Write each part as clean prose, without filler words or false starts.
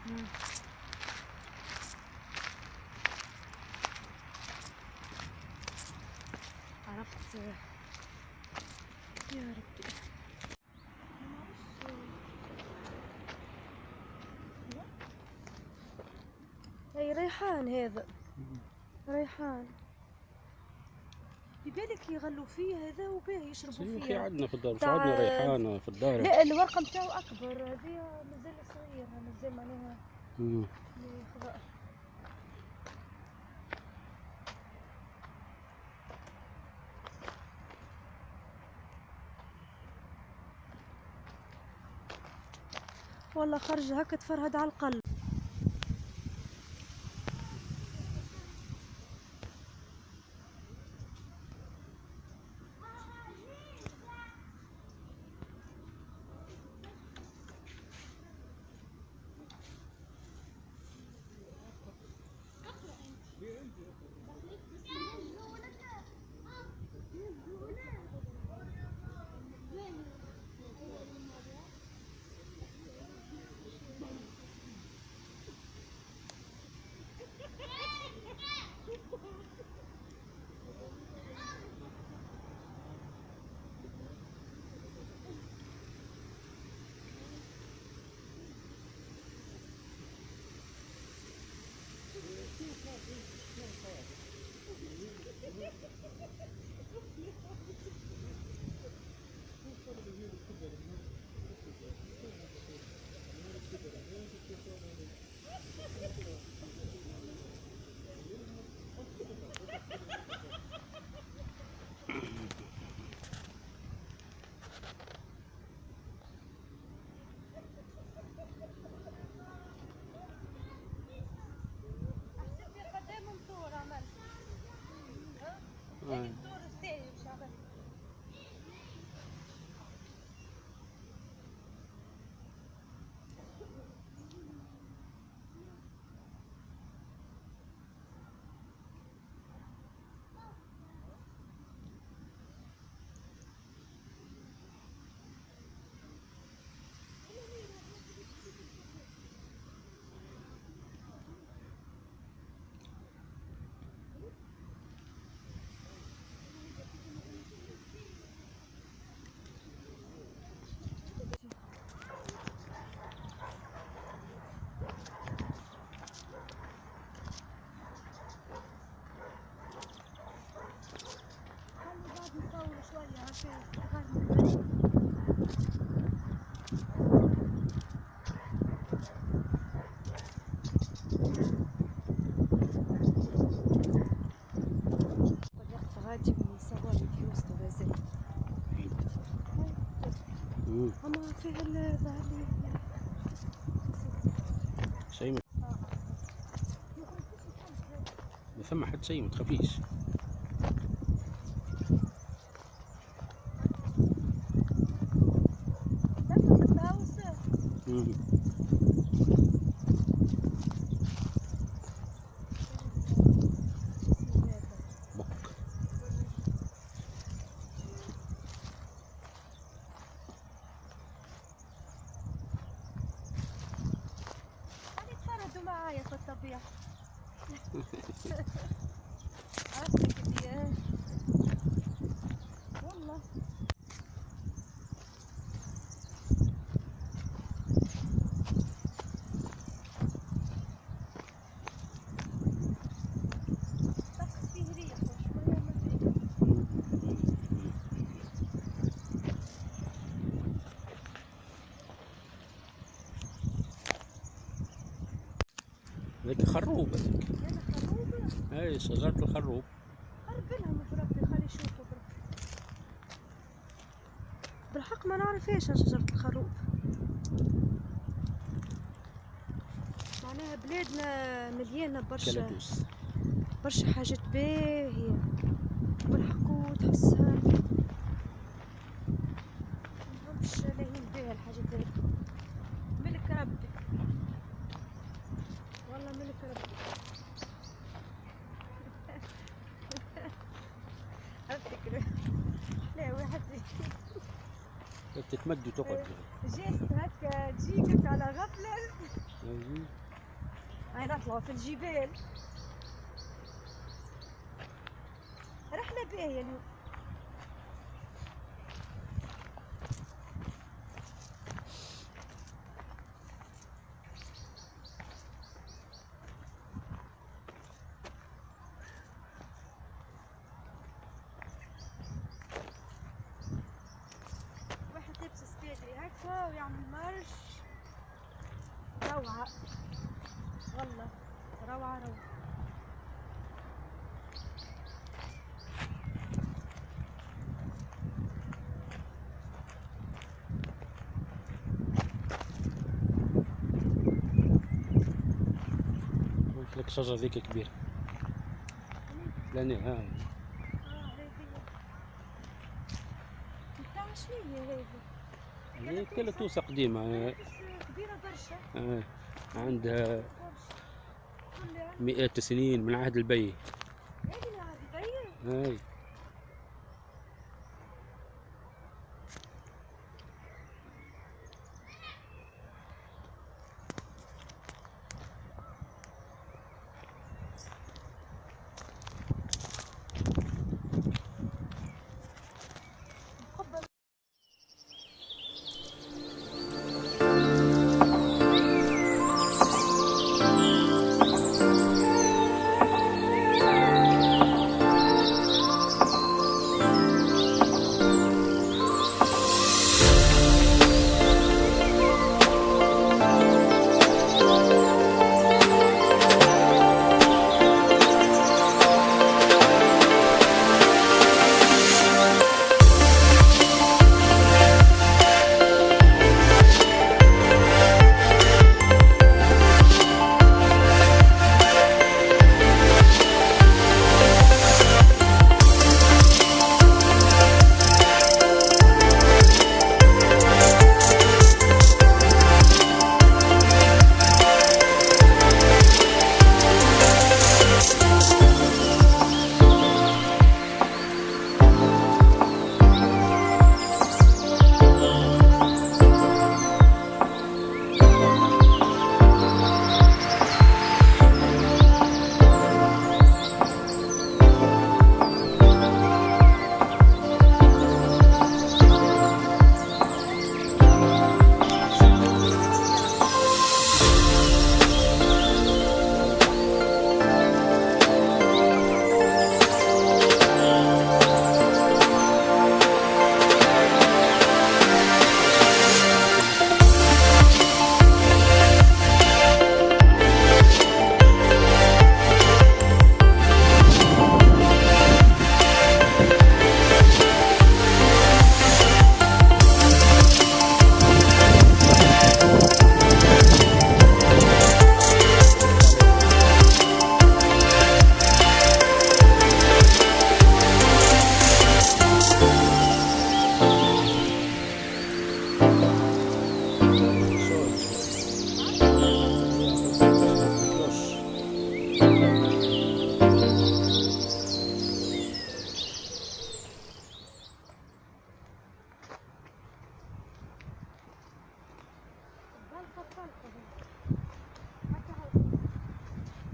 مم. عرفت يا ربي. اي ريحان هذا، ريحان يبالك يغلوا فيه هذا وباه يشربوا يا فيه. اخي عندنا في الدار، مش تاع عندنا ريحانه في الدار. لا الورقه نتاعو اكبر، هذه مازال صغير، مازال معناها يخضر. والله خرج هكا تفرهد على القلب. غادي نصور فيديو غزال. اما فيها ظهر لي شيء ما ثم حد شيء، ما تخافيش. معايا في الطبيعة. عرفتك انتي والله. بس فيه ريح وشوية من ريح. هذيك خروب، هذيك. هذا خروب؟ اي شجرة الخروب. قرب لهم بربي، خلي يشوفوا بربي. بالحق ما نعرفهاش شجرة الخروب، معناها بلادنا مليانة برشا حاجات باهية بالحق، وتحسها مش لاهين بيها الحاجات هذي. ملك ربي والله، ملك ربي. افتكر لا واحد تتمد وتقعد. جيست هكا تجيك على غفلة. هاي نطلعوا في الجبال. رحلة باهية اليوم. واحد لابس سبيدري هكا ويعمل مارش. روعة والله، روعة روعة. لك الشجرة ذيك كبيرة. لاني ها هاي هي بتاع شنو هي هذي؟ هي كلها توسة قديمة. كبيرة برشا. عندها برشا. كلها. مئات السنين من عهد البي. هذه اللي عادي طيب. هاي مقبل.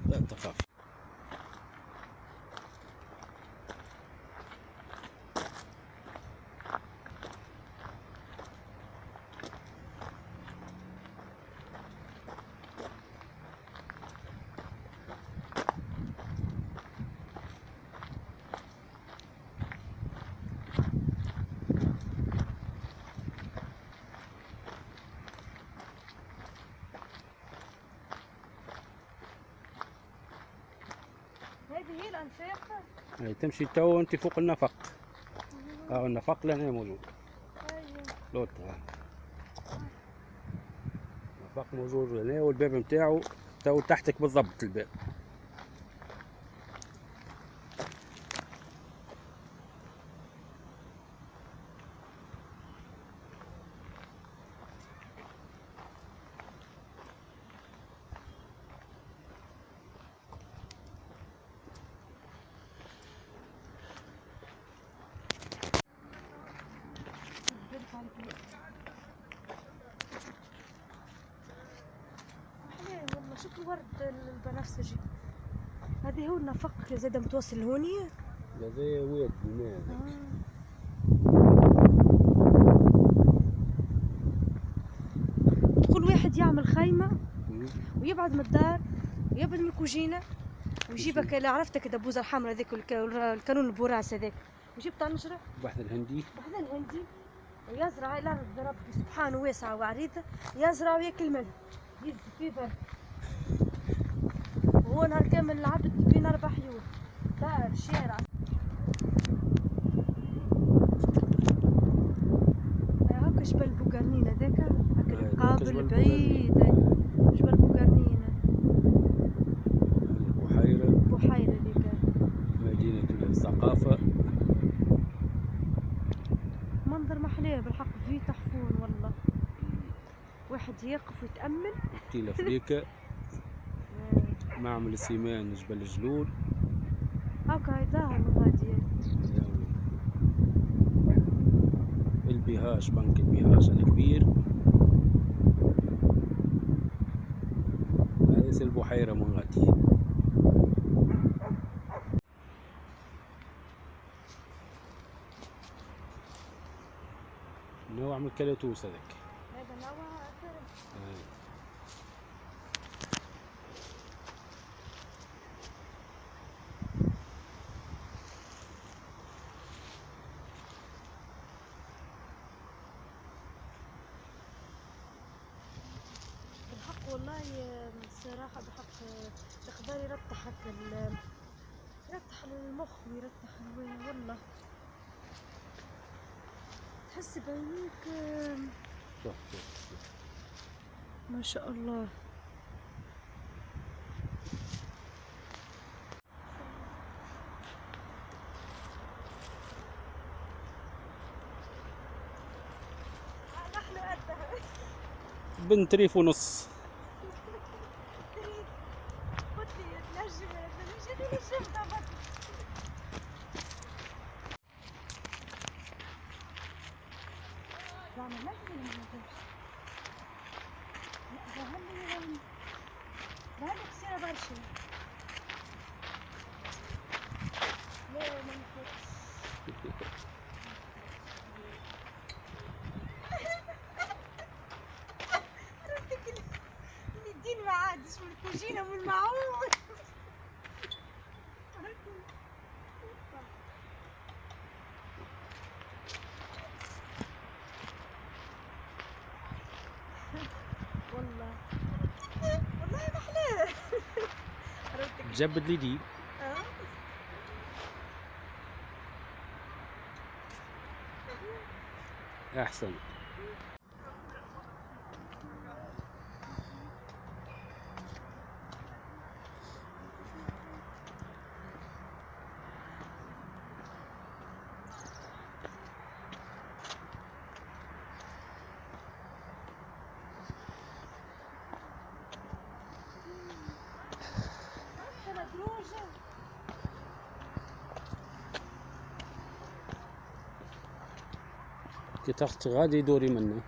لا تخاف. هذه هي الأنفاق. هاي تمشي تو انت فوق النفق. النفق لهنا موجود. أيوه. لوط النفق موجود هنا والباب نتاعو تو تحتك بالضبط الباب. أحلام والله. والله. شوف الورد البنفسجي، هذه هو النفق زاد متوصل لهوني. هذا ويد الماء. كل واحد يعمل خيمة ويبعد من الدار ويبعد من الكوجينة ويجيبك اللي عرفتك الدبوزة الحمراء ذيك الكانون البوراس هذاك، ويجيب طنجرة بحث الهندي ويزرع إلى أرض ربي سبحانه واسعة وعريضة، يزرع وياكل منها يزي فيه برد. وهو نهار كامل العبد بين 4 حيوط، دار شارع. هاكا جبل بوقرنين هذاك، هاكا القابل بعيد، جبل بوقرنين. بحيرة ذيك مدينة الثقافة. منظر محلاه بالحق، فيه تحفون والله، واحد يقف ويتأمل. تيلا فريكا، معمل السيمان، جبل الجلول. هاكا يظاهر من غادي. البهاج، بنك البهاج الكبير. هذه البحيرة من غادي. نوع من الكلاتوس هذاك. هذا نوع بالحق والله. الصراحة بحق الخضار يرتح هكا، يرتح المخ ويرتح والله، تحس بعينيك ما شاء الله. بنت ريف ونص. الدين ما عادش من الكوجينة من المعون. والله والله محلاه. جبد لي دي احسن. كي تاخذ غادي دوري منه.